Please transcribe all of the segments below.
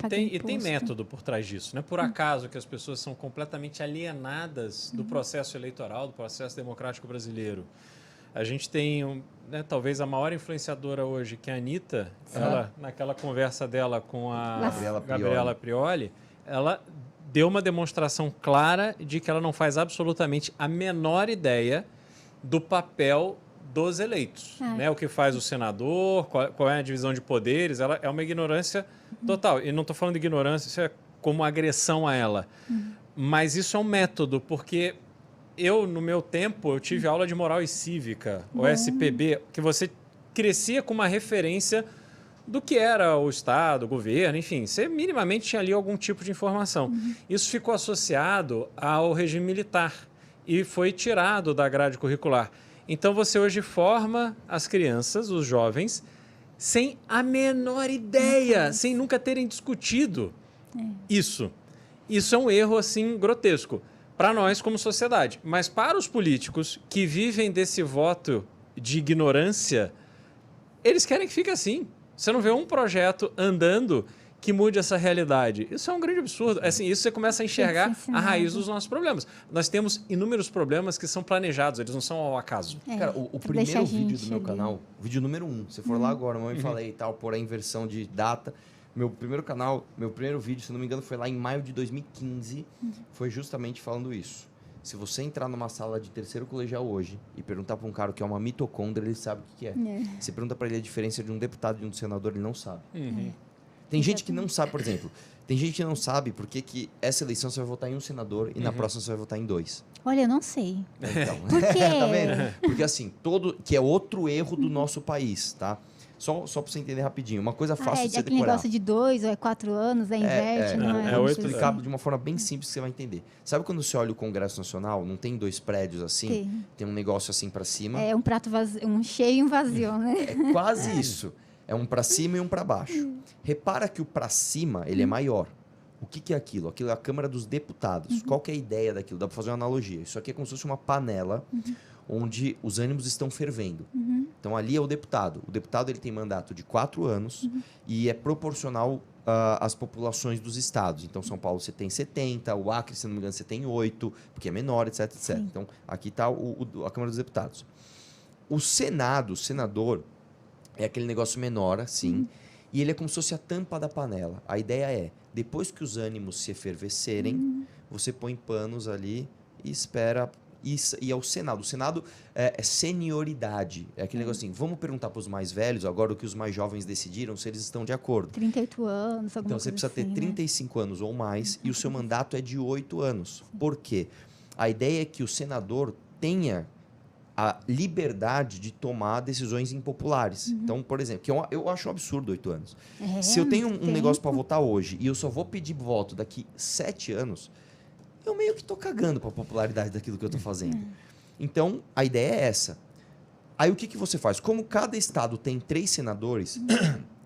E tem método por trás disso. Não é por acaso que as pessoas são completamente alienadas do processo eleitoral, do processo democrático brasileiro. A gente tem, né, talvez a maior influenciadora hoje, que é a Anitta, ela, naquela conversa dela com a Gabriela Prioli, ela deu uma demonstração clara de que ela não faz absolutamente a menor ideia do papel dos eleitos, né? O que faz o senador, qual é a divisão de poderes, ela é uma ignorância total. E não estou falando de ignorância, isso é como agressão a ela. Mas isso é um método, porque eu, no meu tempo, eu tive aula de moral e cívica, o SPB, que você crescia com uma referência do que era o Estado, o governo, enfim, você minimamente tinha ali algum tipo de informação. Isso ficou associado ao regime militar e foi tirado da grade curricular. Então, você hoje forma as crianças, os jovens, sem a menor ideia, sem nunca terem discutido isso. Isso é um erro, assim, grotesco para nós como sociedade. Mas para os políticos que vivem desse voto de ignorância, eles querem que fique assim. Você não vê um projeto andando que mude essa realidade. Isso é um grande absurdo. Assim, isso você começa a enxergar a raiz dos nossos problemas. Nós temos inúmeros problemas que são planejados, eles não são ao acaso. Cara, o primeiro vídeo do meu canal, vídeo número 1, se for lá agora, eu falei e tal, por a inversão de data. Meu primeiro canal, meu primeiro vídeo, se não me engano, foi lá em maio de 2015, foi justamente falando isso. Se você entrar numa sala de terceiro colegial hoje e perguntar para um cara o que é uma mitocôndria, ele sabe o que é. Você pergunta para ele a diferença de um deputado e de um senador, ele não sabe. Tem gente que não sabe, por exemplo, tem gente que não sabe por que essa eleição você vai votar em um senador e na próxima você vai votar em 2. Olha, eu não sei. Então, Por quê? tá vendo? Porque assim, que é outro erro do nosso país, tá? Só para você entender rapidinho. Uma coisa fácil de você aquele decorar. negócio de 2 ou 4 anos, inverte, não é? Eu vou explicar de uma forma bem simples que você vai entender. Sabe quando você olha o Congresso Nacional, não tem 2 prédios assim? Tem um negócio assim para cima. É um prato vazio, um cheio e um vazio, né? É quase isso. É um para cima e um para baixo. Repara que o para cima, ele é maior. O que é aquilo? Aquilo é a Câmara dos Deputados. Qual que é a ideia daquilo? Dá para fazer uma analogia. Isso aqui é como se fosse uma panela onde os ânimos estão fervendo. Então, ali é o deputado. O deputado ele tem mandato de 4 anos e é proporcional às populações dos estados. Então, São Paulo você tem 70, o Acre, se não me engano, você tem 8, porque é menor, etc, etc. Sim. Então, aqui está a Câmara dos Deputados. O Senado, o senador, é aquele negócio menor, assim, e ele é como se fosse a tampa da panela. A ideia é, depois que os ânimos se efervescerem, você põe panos ali e espera. E é o Senado. O Senado é senioridade. É aquele negócio assim, vamos perguntar para os mais velhos, agora o que os mais jovens decidiram, se eles estão de acordo. 38 anos, alguma Então, você precisa assim, ter 35 anos ou mais e o seu mandato é de 8 anos. Por quê? A ideia é que o senador tenha a liberdade de tomar decisões impopulares. Então, por exemplo, que eu acho um absurdo 8 anos. Se eu tenho um negócio para votar hoje e eu só vou pedir voto daqui 7 anos, eu meio que estou cagando para a popularidade daquilo que eu estou fazendo. Então, a ideia é essa. Aí, o que você faz? Como cada estado tem 3 senadores,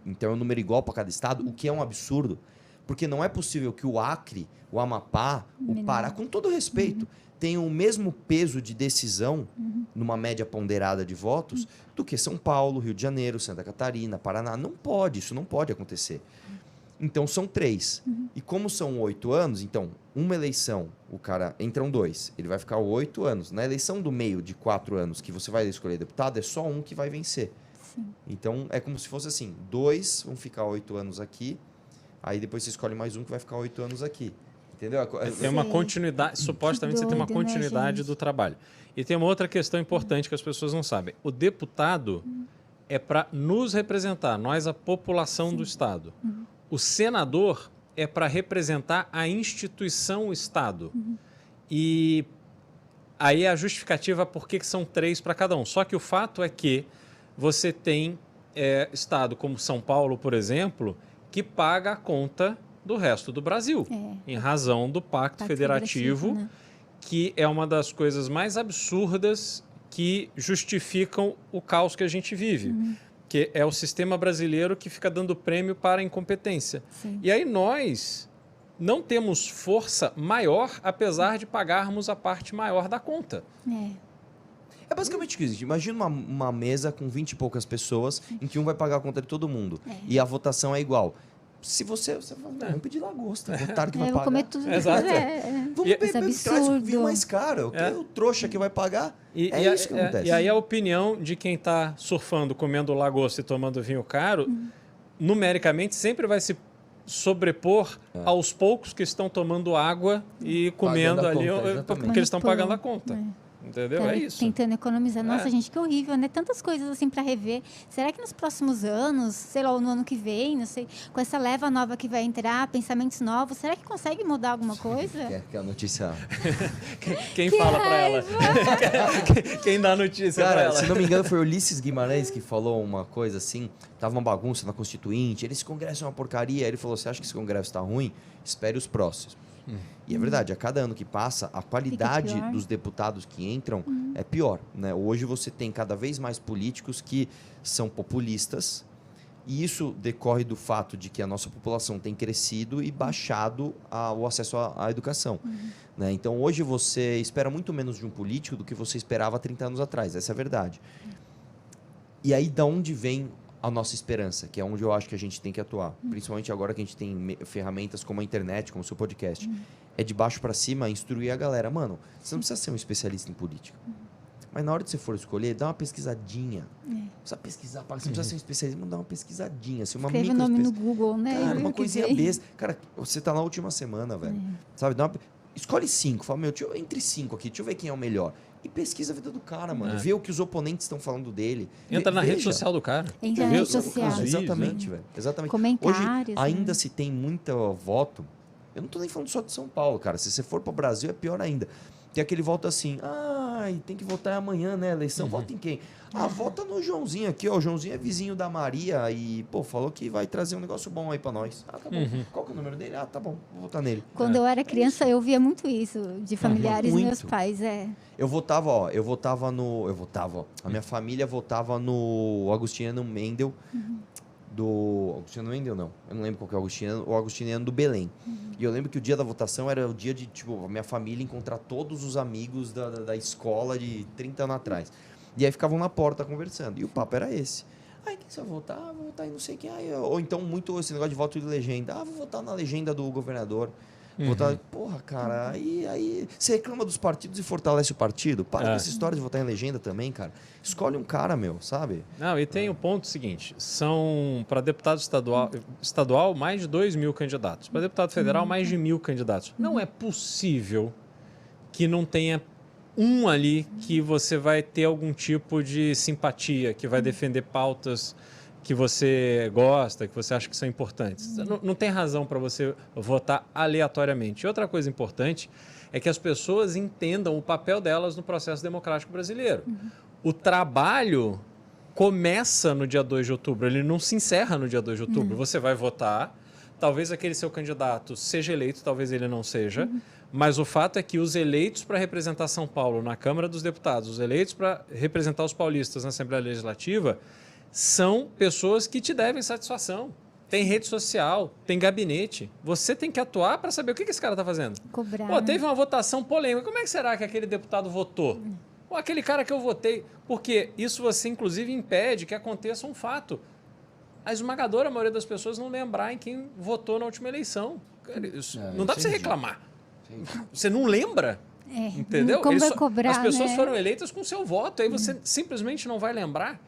então é um número igual para cada estado, o que é um absurdo, porque não é possível que o Acre, o Amapá, o Pará, com todo respeito, tenham o mesmo peso de decisão, numa média ponderada de votos, do que São Paulo, Rio de Janeiro, Santa Catarina, Paraná. Não pode, isso não pode acontecer. Então, são 3. E como são 8 anos, então, uma eleição, o cara... Entram 2, ele vai ficar 8 anos. Na eleição do meio de 4 anos, que você vai escolher deputado, é só um que vai vencer. Sim. Então, é como se fosse assim, 2 vão ficar 8 anos aqui, aí depois você escolhe mais um que vai ficar 8 anos aqui. Entendeu? Tem uma continuidade, supostamente você tem uma continuidade do trabalho. E tem uma outra questão importante que as pessoas não sabem. O deputado é para nos representar, nós, a população do Estado. O senador é para representar a instituição Estado. E aí a justificativa por que são 3 para cada um. Só que o fato é que você tem Estado como São Paulo, por exemplo, que paga a conta do resto do Brasil, em razão do Pacto Federativo, né? Que é uma das coisas mais absurdas que justificam o caos que a gente vive. Que é o sistema brasileiro que fica dando prêmio para a incompetência. Sim. E aí nós não temos força maior, apesar de pagarmos a parte maior da conta. É basicamente o que existe. Imagina uma mesa com 20 e poucas pessoas, em que um vai pagar a conta de todo mundo. E a votação é igual. Se você fala, vamos pedir lagosta, o otário que vai Eu vou pagar. comer tudo. Exato. Vamos Isso é traz o absurdo. vinho mais caro. O trouxa que vai pagar. É isso que acontece. E aí a opinião de quem está surfando, comendo lagosta e tomando vinho caro, numericamente sempre vai se sobrepor aos poucos que estão tomando água e comendo ali, porque eles estão pagando a conta. Entendeu? Tá É isso. tentando economizar. Nossa, gente, que horrível, né? Tantas coisas assim para rever. Será que nos próximos anos, sei lá, ou no ano que vem, não sei, com essa leva nova que vai entrar, pensamentos novos, será que consegue mudar alguma coisa? Que a notícia... Quem fala para ela? Quem dá a notícia para Cara, ela? se não me engano, foi o Ulisses Guimarães que falou uma coisa assim. Tava uma bagunça na Constituinte. Esse congresso é uma porcaria. Ele falou, você acha que esse congresso está ruim? Espere os próximos. E é verdade, a cada ano que passa, a qualidade dos deputados que entram é pior, né? Hoje você tem cada vez mais políticos que são populistas, e isso decorre do fato de que a nossa população tem crescido e baixado o acesso à educação. Né? Então, hoje você espera muito menos de um político do que você esperava há 30 anos atrás, essa é a verdade. E aí, da onde vem a nossa esperança, que é onde eu acho que a gente tem que atuar, principalmente agora que a gente tem ferramentas como a internet, como o seu podcast, é de baixo para cima instruir a galera. Mano, você não precisa ser um especialista em política, mas na hora de você for escolher, dá uma pesquisadinha. Não precisa pesquisar, você não precisa ser um especialista, mas dá uma pesquisadinha. Assim, uma Escreve o nome no Google, né? Cara, uma coisinha besta. Cara, você tá na última semana, velho. Sabe, escolhe 5, fala, entre 5 aqui, deixa eu ver quem é o melhor. E pesquisa a vida do cara, mano. Vê o que os oponentes estão falando dele. Entra na rede social do cara. Entra na rede social. Exatamente, velho. Exatamente. Comentários. Hoje, ainda se tem muito voto. Eu não tô nem falando só de São Paulo, cara. Se você for para o Brasil, é pior ainda. Tem aquele voto assim, tem que votar amanhã, né? Eleição, vota em quem? Vota no Joãozinho aqui, ó. O Joãozinho é vizinho da Maria e, falou que vai trazer um negócio bom aí pra nós. Tá bom. Qual que é o número dele? Tá bom, vou votar nele. Quando eu era criança, eu via muito isso, de familiares e meus pais, Eu votava, a minha família votava no Agostiniano Mendel, do Agostiniano Mendel, não. Eu não lembro qual que é o Agostiniano do Belém. E eu lembro que o dia da votação era o dia de, a minha família encontrar todos os amigos da escola de 30 anos atrás. E aí ficavam na porta conversando. E o papo era esse. Quem você vai votar? Vou votar em não sei quem. Ou então, muito esse negócio de voto de legenda. Vou votar na legenda do governador. Votar... Porra, cara, aí você reclama dos partidos e fortalece o partido? Para com essa história de votar em legenda também, cara. Escolhe um cara, sabe? Não, e tem o ponto seguinte, são para deputado estadual mais de 2.000 candidatos, para deputado federal mais de 1.000 candidatos. Não é possível que não tenha um ali que você vai ter algum tipo de simpatia, que vai defender pautas que você gosta, que você acha que são importantes. Não tem razão para você votar aleatoriamente. E outra coisa importante é que as pessoas entendam o papel delas no processo democrático brasileiro. O trabalho começa no dia 2 de outubro, ele não se encerra no dia 2 de outubro. Você vai votar, talvez aquele seu candidato seja eleito, talvez ele não seja, mas o fato é que os eleitos para representar São Paulo na Câmara dos Deputados, os eleitos para representar os paulistas na Assembleia Legislativa, são pessoas que te devem satisfação. Tem rede social, tem gabinete. Você tem que atuar para saber o que esse cara está fazendo. Cobrar. Teve uma votação polêmica. Como é que será que aquele deputado votou? Aquele cara que eu votei. Porque isso você, inclusive, impede que aconteça um fato. A esmagadora maioria das pessoas não lembrar em quem votou na última eleição. Não dá para você reclamar. Você não lembra? Entendeu? Como vai cobrar, as pessoas né? foram eleitas com seu voto. Aí você simplesmente não vai lembrar.